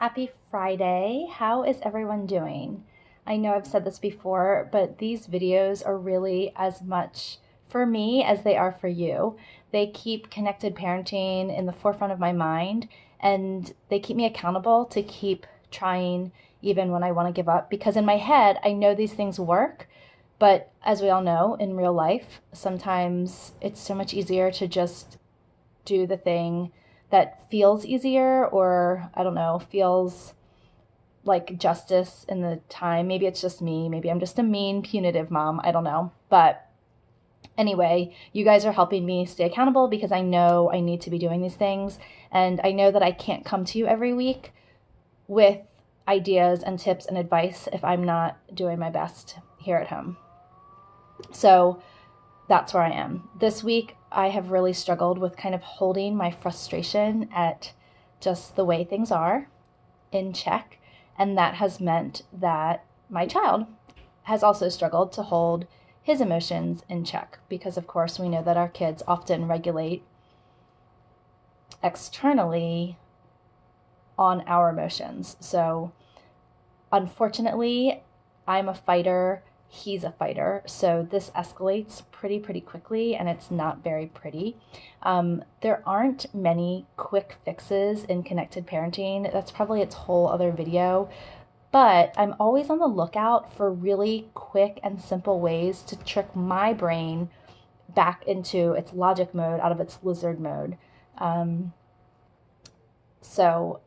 Happy Friday. How is everyone doing? I know I've said this before, but these videos are really as much for me as they are for you. They keep connected parenting in the forefront of my mind, and they keep me accountable to keep trying even when I want to give up, because in my head, I know these things work. But as we all know, in real life, sometimes it's so much easier to just do the thing that feels easier, or I don't know, feels like justice in the time. Maybe it's just me. Maybe I'm just a mean, punitive mom. I don't know. But anyway, you guys are helping me stay accountable because I know I need to be doing these things. And I know that I can't come to you every week with ideas and tips and advice if I'm not doing my best here at home. So that's where I am. This week, I have really struggled with kind of holding my frustration at just the way things are in check. And that has meant that my child has also struggled to hold his emotions in check, because of course we know that our kids often regulate externally on our emotions. So unfortunately, I'm a fighter, he's a fighter, so this escalates pretty quickly, and it's not very pretty. There aren't many quick fixes in connected parenting. That's probably its whole other video, but I'm always on the lookout for really quick and simple ways to trick my brain back into its logic mode out of its lizard mode. So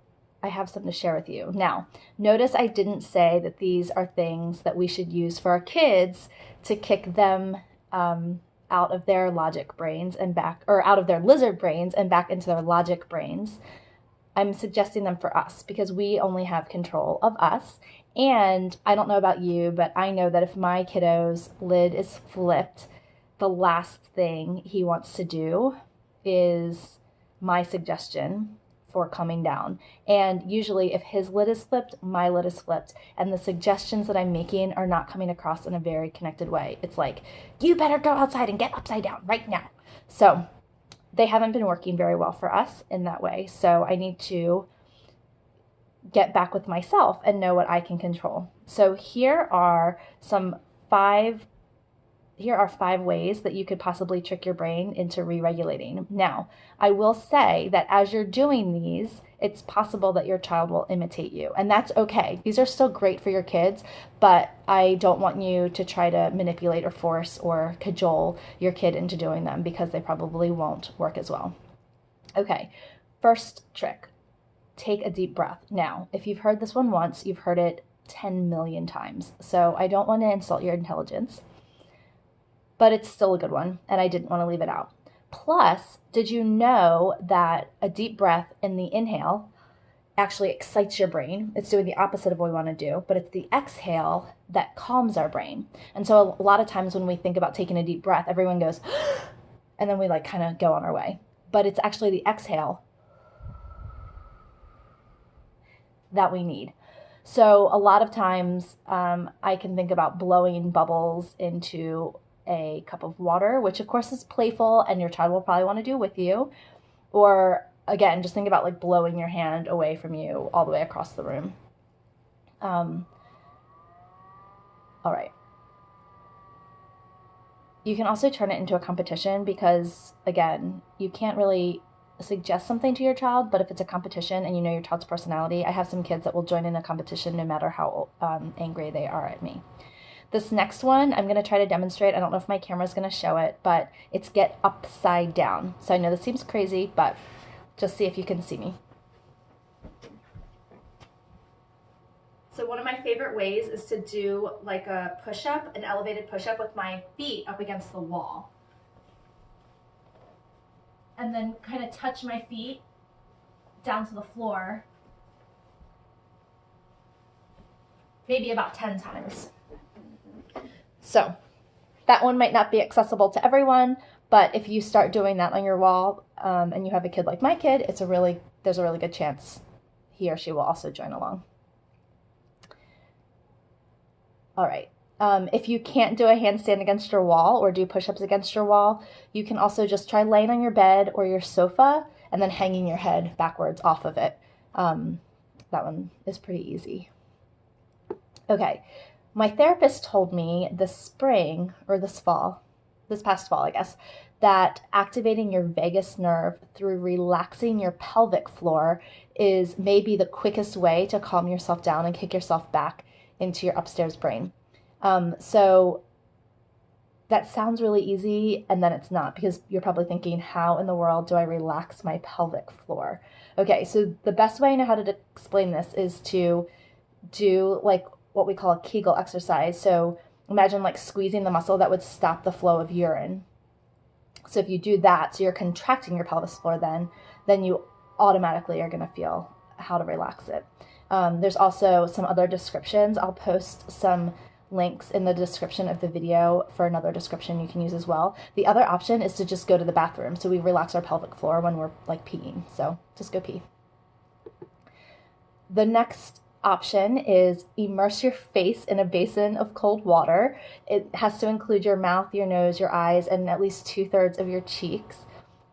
I have something to share with you. Now, notice I didn't say that these are things that we should use for our kids to kick them out of their logic brains and back, or out of their lizard brains and back into their logic brains. I'm suggesting them for us because we only have control of us. And I don't know about you, but I know that if my kiddo's lid is flipped, the last thing he wants to do is my suggestion for coming down. And usually if his lid is flipped, my lid is flipped, and the suggestions that I'm making are not coming across in a very connected way. It's like, you better go outside and get upside down right now. So they haven't been working very well for us in that way. So I need to get back with myself and know what I can control. So here are five ways that you could possibly trick your brain into re-regulating. Now, I will say that as you're doing these, it's possible that your child will imitate you, and that's okay. These are still great for your kids, but I don't want you to try to manipulate or force or cajole your kid into doing them, because they probably won't work as well. Okay, first trick, take a deep breath. Now, if you've heard this one once, you've heard it 10 million times, so I don't want to insult your intelligence, but it's still a good one, and I didn't want to leave it out. Plus, did you know that a deep breath in the inhale actually excites your brain? It's doing the opposite of what we want to do, but it's the exhale that calms our brain. And so a lot of times when we think about taking a deep breath, everyone goes, and then we like kind of go on our way. But it's actually the exhale that we need. So a lot of times I can think about blowing bubbles into a cup of water, which of course is playful and your child will probably want to do with you. Or again, just think about like blowing your hand away from you all the way across the room. All right. You can also turn it into a competition, because again, you can't really suggest something to your child, but if it's a competition and you know your child's personality, I have some kids that will join in a competition no matter how angry they are at me. This next one, I'm going to try to demonstrate. I don't know if my camera is going to show it, but it's get upside down. So I know this seems crazy, but just see if you can see me. So one of my favorite ways is to do like a push-up, an elevated push-up with my feet up against the wall. And then kind of touch my feet down to the floor, maybe about 10 times. So that one might not be accessible to everyone, but if you start doing that on your wall and you have a kid like my kid, there's a really good chance he or she will also join along. All right. If you can't do a handstand against your wall or do push-ups against your wall, you can also just try laying on your bed or your sofa and then hanging your head backwards off of it. That one is pretty easy. Okay, my therapist told me this spring, or this past fall, I guess, that activating your vagus nerve through relaxing your pelvic floor is maybe the quickest way to calm yourself down and kick yourself back into your upstairs brain. So that sounds really easy, and then it's not, because you're probably thinking, how in the world do I relax my pelvic floor? Okay, so the best way I know how to explain this is to do like what we call a Kegel exercise. So imagine like squeezing the muscle that would stop the flow of urine. So if you do that, so you're contracting your pelvis floor, then you automatically are going to feel how to relax it. There's also some other descriptions. I'll post some links in the description of the video for another description you can use as well. The other option is to just go to the bathroom. So we relax our pelvic floor when we're like peeing. So just go pee. The next option is immerse your face in a basin of cold water. It has to include your mouth, your nose, your eyes, and at least 2/3 of your cheeks.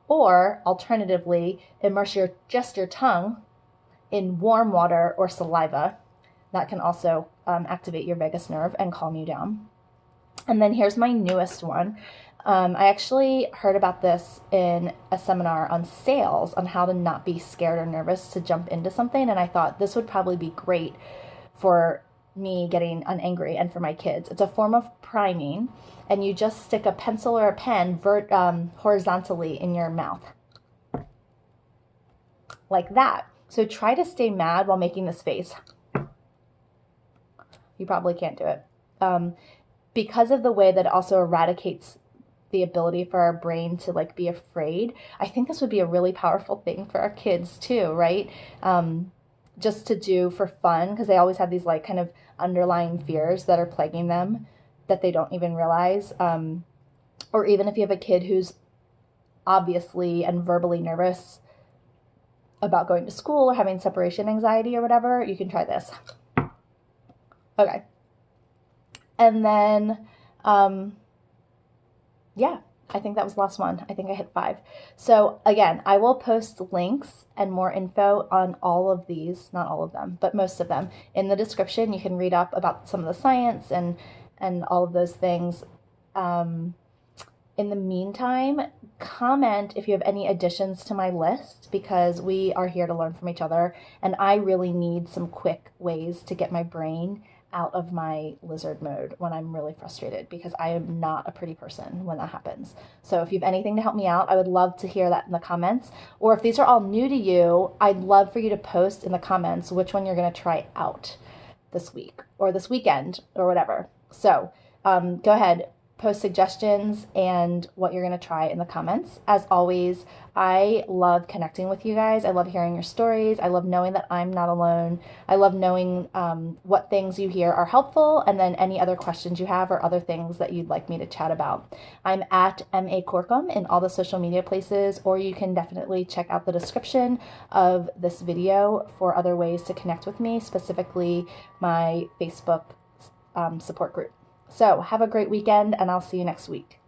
Or alternatively, immerse just your tongue in warm water or saliva. That can also activate your vagus nerve and calm you down. And then here's my newest one. I actually heard about this in a seminar on sales, on how to not be scared or nervous to jump into something. And I thought this would probably be great for me getting unangry and for my kids. It's a form of priming, and you just stick a pencil or a pen horizontally in your mouth. Like that. So try to stay mad while making this face. You probably can't do it. Because of the way that it also eradicates the ability for our brain to like be afraid, I think this would be a really powerful thing for our kids too, right? Just to do for fun, because they always have these like kind of underlying fears that are plaguing them that they don't even realize. Or even if you have a kid who's obviously and verbally nervous about going to school or having separation anxiety or whatever, you can try this. Okay. And then, yeah, I think that was the last one. I think I hit 5. So again, I will post links and more info on all of these, not all of them, but most of them in the description. You can read up about some of the science and all of those things. In the meantime, comment if you have any additions to my list, because we are here to learn from each other, and I really need some quick ways to get my brain out of my lizard mode when I'm really frustrated, because I am not a pretty person when that happens. So if you have anything to help me out, I would love to hear that in the comments. Or if these are all new to you, I'd love for you to post in the comments which one you're going to try out this week or this weekend or whatever. So go ahead, post suggestions and what you're going to try in the comments. As always, I love connecting with you guys. I love hearing your stories. I love knowing that I'm not alone. I love knowing what things you hear are helpful, and then any other questions you have or other things that you'd like me to chat about. I'm at UnCorked in all the social media places, or you can definitely check out the description of this video for other ways to connect with me, specifically my Facebook support group. So have a great weekend, and I'll see you next week.